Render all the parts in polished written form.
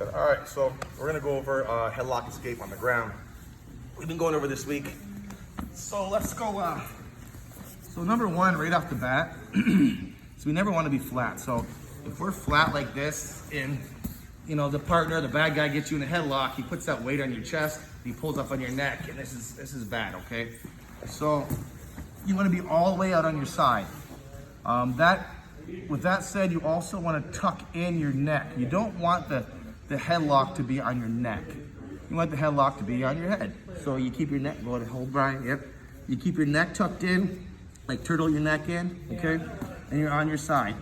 good. All right, so we're gonna go over headlock escape on the ground. We've been going over this week. So let's go. So number one, right off the bat, so we never want to be flat. So if we're flat like this and the partner, the bad guy gets you in a headlock, he puts that weight on your chest, he pulls up on your neck, and this is bad, okay? So you want to be all the way out on your side. With that said, you also want to tuck in your neck. You don't want the headlock to be on your neck. You want the headlock to be on your head. So you keep your neck, go to hold Brian, yep. You keep your neck tucked in, like turtle your neck in, okay? And you're on your side.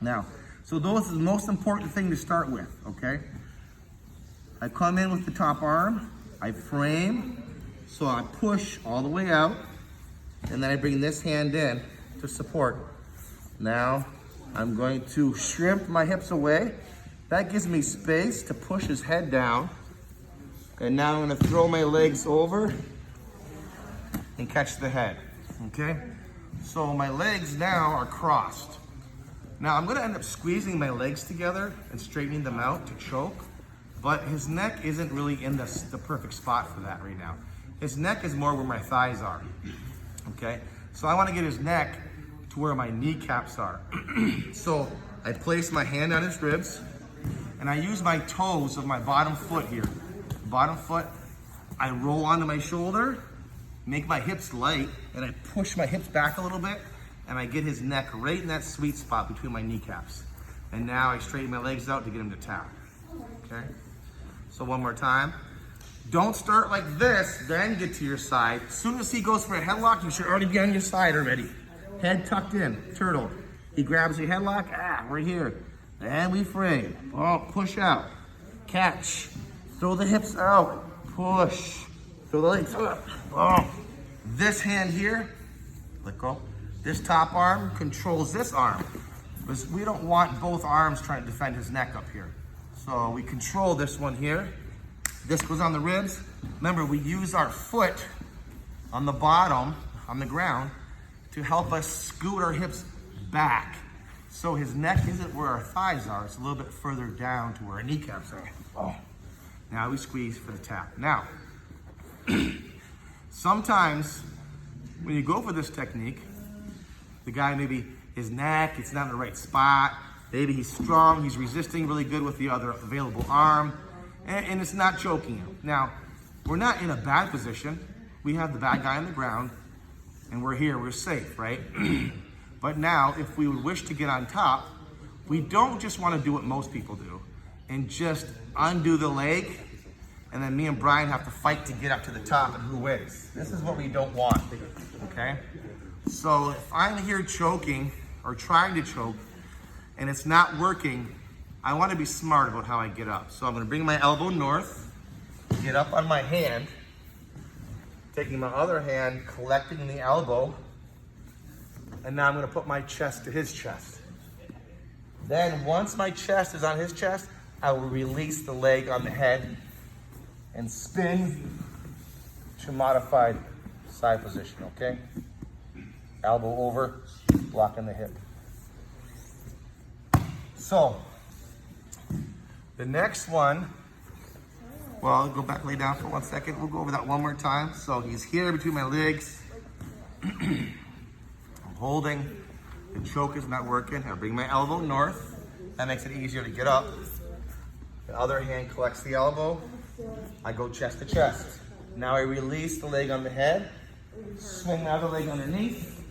Now, so those is the most important thing to start with, okay? I come in with the top arm, I frame, so I push all the way out, and then I bring this hand in to support. Now, I'm going to shrimp my hips away. That gives me space to push his head down. And now I'm gonna throw my legs over and catch the head, okay? So my legs now are crossed. Now I'm gonna end up squeezing my legs together and straightening them out to choke, but his neck isn't really in the perfect spot for that right now. His neck is more where my thighs are, okay? So I wanna get his neck to where my kneecaps are. So I place my hand on his ribs and I use my toes of my bottom foot here. Bottom foot, I roll onto my shoulder, make my hips light, and I push my hips back a little bit, and I get his neck right in that sweet spot between my kneecaps. And now I straighten my legs out to get him to tap, okay? So one more time. Don't start like this, then get to your side. As soon as he goes for a headlock, you should already be on your side already. Head tucked in, turtle. He grabs your headlock, we're here. And we frame, push out, catch. Throw the hips out, push. Throw the legs up, This hand here, let go. This top arm controls this arm. Because we don't want both arms trying to defend his neck up here. So we control this one here. This goes on the ribs. Remember, we use our foot on the bottom, on the ground, to help us scoot our hips back. So his neck isn't where our thighs are, it's a little bit further down to where our kneecaps are. Now we squeeze for the tap. Now, sometimes when you go for this technique, the guy maybe his neck, it's not in the right spot. Maybe he's strong, he's resisting really good with the other available arm, and it's not choking him. Now, we're not in a bad position. We have the bad guy on the ground, and we're here, we're safe, right? But now, if we would wish to get on top, we don't just want to do what most people do and just undo the leg, and then me and Brian have to fight to get up to the top and who wins. This is what we don't want, okay? So if I'm here choking or trying to choke and it's not working, I want to be smart about how I get up. So I'm going to bring my elbow north, get up on my hand, taking my other hand, collecting the elbow, and now I'm going to put my chest to his chest. Then once my chest is on his chest, I will release the leg on the head and spin to modified side position, okay? Elbow over, blocking the hip. So, the next one, well, I'll go back, lay down for 1 second. We'll go over that one more time. So he's here between my legs. I'm holding, the choke is not working. I bring my elbow north. That makes it easier to get up. The other hand collects the elbow. I go chest to chest. Now I release the leg on the head, swing the other leg underneath,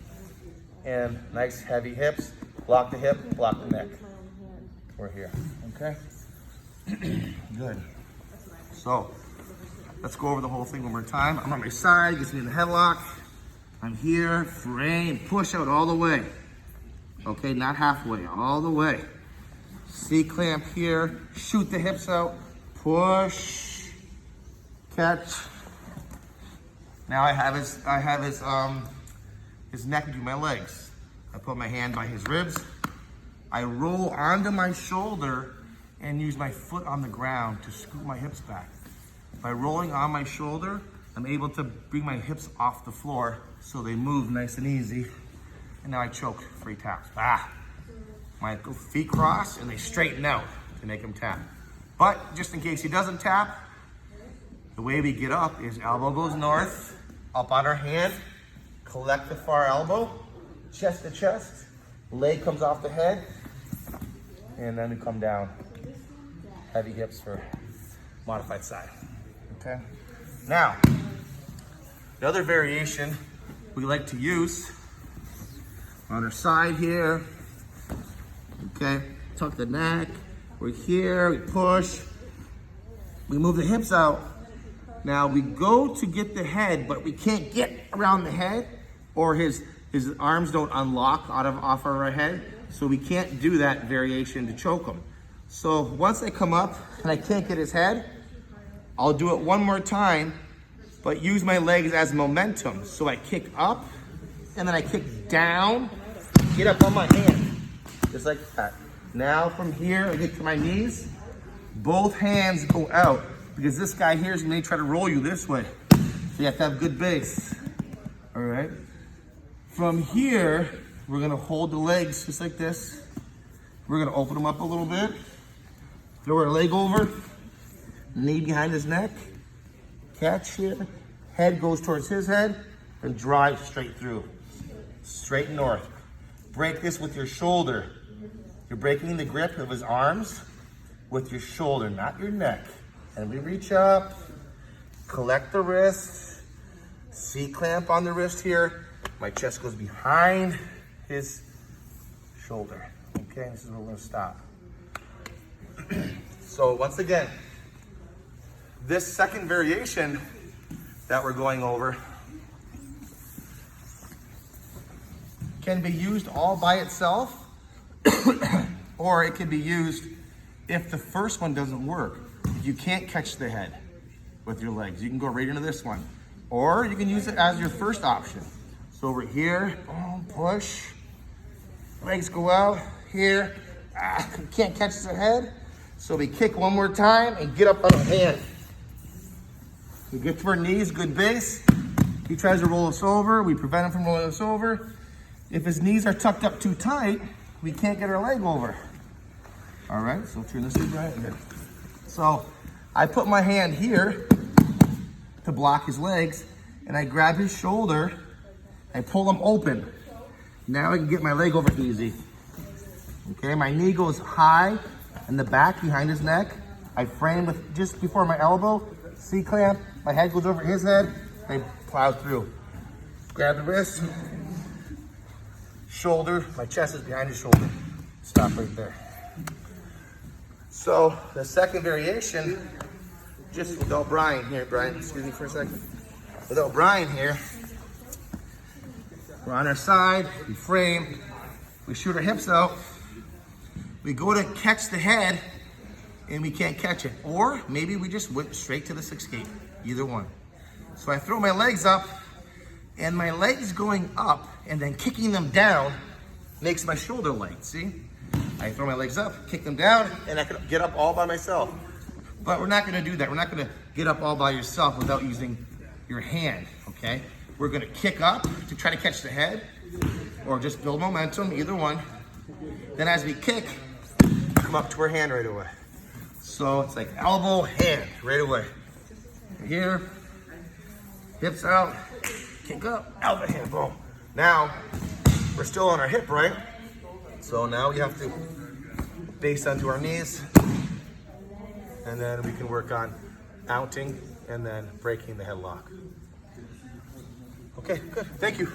and nice heavy hips. Block the hip, block the neck. We're here, okay? Good. So, let's go over the whole thing one more time. I'm on my side, gets me in the headlock. I'm here, frame, push out all the way. Okay, not halfway, all the way. C-clamp here, shoot the hips out, push, catch. Now I have his neck between my legs. I put my hand by his ribs. I roll onto my shoulder and use my foot on the ground to scoot my hips back. By rolling on my shoulder, I'm able to bring my hips off the floor so they move nice and easy. And now I choke for 3 taps. My feet cross and they straighten out to make them tap. But just in case he doesn't tap, the way we get up is elbow goes north, up on our hand, collect the far elbow, chest to chest, leg comes off the head, and then we come down. Heavy hips for modified side, okay? Now, the other variation we like to use on our side here, okay? Tuck the neck, we're here, we push, we move the hips out. Now we go to get the head, but we can't get around the head, or his arms don't unlock off our head, so we can't do that variation to choke him. So once I come up and I can't get his head, I'll do it one more time, but use my legs as momentum. So I kick up, and then I kick down, get up on my hand, just like that. Now from here, I get to my knees, both hands go out, because this guy here may try to roll you this way. So you have to have good base, all right? From here, we're gonna hold the legs just like this. We're gonna open them up a little bit. Throw our leg over, knee behind his neck, catch here, head goes towards his head, and drive straight through. Straight north. Break this with your shoulder. You're breaking the grip of his arms with your shoulder, not your neck. And we reach up, collect the wrist, C-clamp on the wrist here. My chest goes behind his shoulder. Okay, this is where we're gonna stop. So once again, this second variation that we're going over can be used all by itself, or it can be used if the first one doesn't work. If you can't catch the head with your legs, you can go right into this one. Or you can use it as your first option. So over here, boom, push, legs go out, here, can't catch the head. So we kick one more time and get up on our hand. We get to our knees, good base. He tries to roll us over, we prevent him from rolling us over. If his knees are tucked up too tight, we can't get our leg over. All right, so turn this way right here. So I put my hand here to block his legs, and I grab his shoulder, I pull him open. Now I can get my leg over easy. Okay, my knee goes high in the back behind his neck. I frame with just before my elbow, C-clamp, my head goes over his head, I plow through. Grab the wrist, shoulder, my chest is behind his shoulder. Stop right there. So the second variation, just without Brian here, Brian, excuse me for a second. Without Brian here, we're on our side, we frame, we shoot our hips out, we go to catch the head, and we can't catch it. Or maybe we just went straight to the 6-gate, either one. So I throw my legs up, and my legs going up and then kicking them down makes my shoulder light, see? I throw my legs up, kick them down, and I can get up all by myself. But we're not gonna do that. We're not gonna get up all by yourself without using your hand, okay? We're gonna kick up to try to catch the head, or just build momentum, either one. Then as we kick, come up to our hand right away. So it's like elbow, hand, right away. Here, hips out, kick up, elbow, hand, boom. Now, we're still on our hip, right? So now we have to base onto our knees, and then we can work on mounting and then breaking the headlock. Okay, good, thank you.